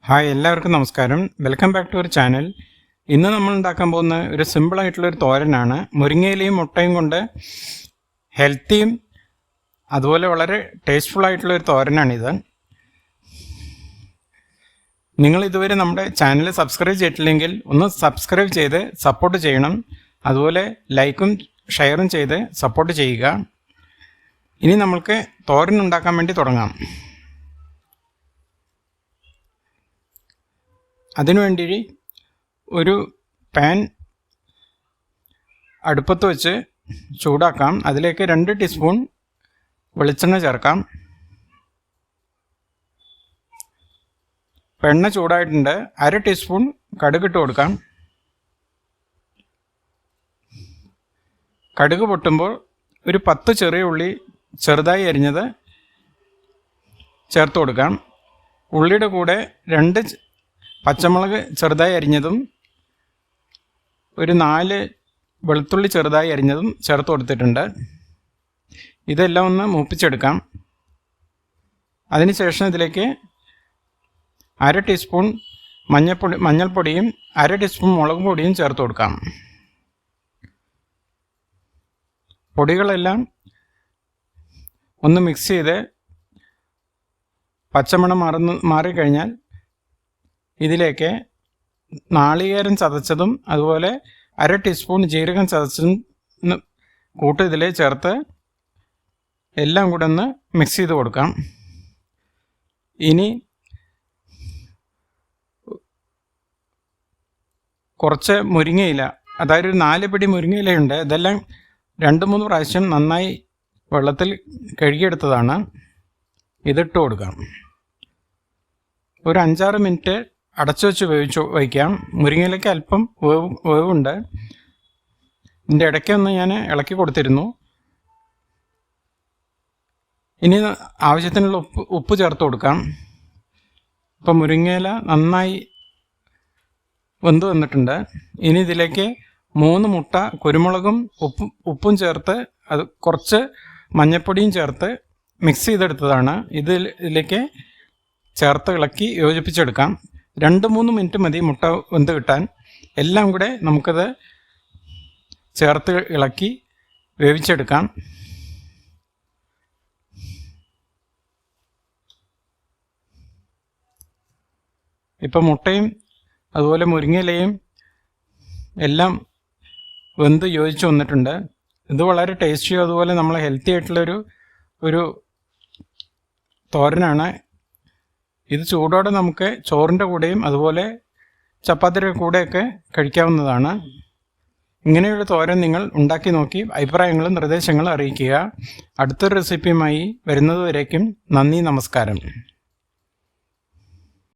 Hi, എല്ലാവർക്കും നമസ്കാരം. Welcome back to our channel. ഇന്ന് നമ്മൾ ഉണ്ടാക്കാൻ പോകുന്ന ഒരു സിമ്പിളായിട്ടുള്ളൊരു തോരനാണ്. മുരിങ്ങയിലയും മുട്ടയും കൊണ്ട് ഹെൽത്തിയും അതുപോലെ വളരെ ടേസ്റ്റ്ഫുള്ളായിട്ടുള്ളൊരു തോരനാണിത്. നിങ്ങൾ ഇതുവരെ നമ്മുടെ ചാനൽ സബ്സ്ക്രൈബ് ചെയ്തിട്ടില്ലെങ്കിൽ ഒന്ന് സബ്സ്ക്രൈബ് ചെയ്ത് സപ്പോർട്ട് ചെയ്യണം. അതുപോലെ ലൈക്കും ഷെയറും ചെയ്ത് സപ്പോർട്ട് ചെയ്യുക. ഇനി നമ്മൾക്ക് തോരൻ ഉണ്ടാക്കാൻ വേണ്ടി തുടങ്ങാം. അതിനുവേണ്ടി ഒരു പാൻ അടുപ്പത്ത് വെച്ച് ചൂടാക്കാം. അതിലേക്ക് 2 ടീസ്പൂൺ വെളിച്ചെണ്ണ ചേർക്കാം. എണ്ണ ചൂടായിട്ടുണ്ട്. 1/2 ടീസ്പൂൺ കടുക് ഇട്ട് കൊടുക്കാം. കടുക് പൊട്ടുമ്പോൾ ഒരു 10 ചെറിയ ഉള്ളി ചെറുതായി അരിഞ്ഞത് ചേർത്ത് കൊടുക്കാം. ഉള്ളിയുടെ കൂടെ 2 പച്ചമുളക് ചെറുതായി അരിഞ്ഞതും ഒരു 4 വെളുത്തുള്ളി ചെറുതായി അരിഞ്ഞതും ചേർത്ത് കൊടുത്തിട്ടുണ്ട്. ഇതെല്ലാം ഒന്ന് മൂപ്പിച്ചെടുക്കാം. അതിനുശേഷം ഇതിലേക്ക് 1/2 ടീസ്പൂൺ മഞ്ഞൾപ്പൊടിയും 1/2 ടീസ്പൂൺ മുളക് പൊടിയും ചേർത്ത് കൊടുക്കാം. പൊടികളെല്ലാം ഒന്ന് മിക്സ് ചെയ്ത് പച്ചമണം മാറിക്കഴിഞ്ഞാൽ ഇതിലേക്ക് നാളികേരം ചതച്ചതും അതുപോലെ 1/2 ടീസ്പൂൺ ജീരകം ചതച്ചതും ഇതിൽ ചേർത്ത് എല്ലാം കൂടെ ഒന്ന് മിക്സ് ചെയ്ത് കൊടുക്കാം. ഇനി കുറച്ച് മുരിങ്ങയില, അതായത് ഒരു 4 പിടി മുരിങ്ങയിലയുണ്ട്. ഇതെല്ലാം 2-3 പ്രാവശ്യം നന്നായി വെള്ളത്തിൽ കഴുകിയെടുത്തതാണ്. ഇതിട്ട് കൊടുക്കാം. ഒരു 5-6 മിനിറ്റ് അടച്ചു വെച്ച് വയ്ക്കാം. മുരിങ്ങയിലേക്ക് അല്പം വേവുണ്ട്. ഇതിൻ്റെ ഇടയ്ക്കൊന്ന് ഞാൻ ഇളക്കി കൊടുത്തിരുന്നു. ഇനി ആവശ്യത്തിനുള്ള ഉപ്പ് ചേർത്ത് കൊടുക്കാം. ഇപ്പം മുരിങ്ങയില നന്നായി വെന്ത് വന്നിട്ടുണ്ട്. ഇനി ഇതിലേക്ക് 3 മുട്ട കുരുമുളകും ഉപ്പും ചേർത്ത് അത് കുറച്ച് മഞ്ഞൾപ്പൊടിയും ചേർത്ത് മിക്സ് ചെയ്തെടുത്തതാണ്. ഇതിലേക്ക് ചേർത്ത് ഇളക്കി യോജിപ്പിച്ചെടുക്കാം. 2-3 മിനിറ്റ് മതി മുട്ട വെന്ത് കിട്ടാൻ. എല്ലാം കൂടെ നമുക്കത് ചേർത്ത് ഇളക്കി വേവിച്ചെടുക്കാം. ഇപ്പം മുട്ടയും അതുപോലെ മുരിങ്ങയിലയും എല്ലാം വെന്ത് യോജിച്ച് വന്നിട്ടുണ്ട്. ഇത് വളരെ ടേസ്റ്റിയും അതുപോലെ നമ്മൾ ഹെൽത്തി ആയിട്ടുള്ളൊരു തോരനാണ്. ഇത് ചൂടോടെ നമുക്ക് ചോറിൻ്റെ കൂടെയും അതുപോലെ ചപ്പാത്തിയുടെ കൂടെയൊക്കെ കഴിക്കാവുന്നതാണ്. ഇങ്ങനെയുള്ള തോരൻ നിങ്ങൾ ഉണ്ടാക്കി നോക്കി അഭിപ്രായങ്ങളും നിർദ്ദേശങ്ങളും അറിയിക്കുക. അടുത്തൊരു റെസിപ്പിയുമായി വരുന്നതുവരേക്കും നന്ദി, നമസ്കാരം.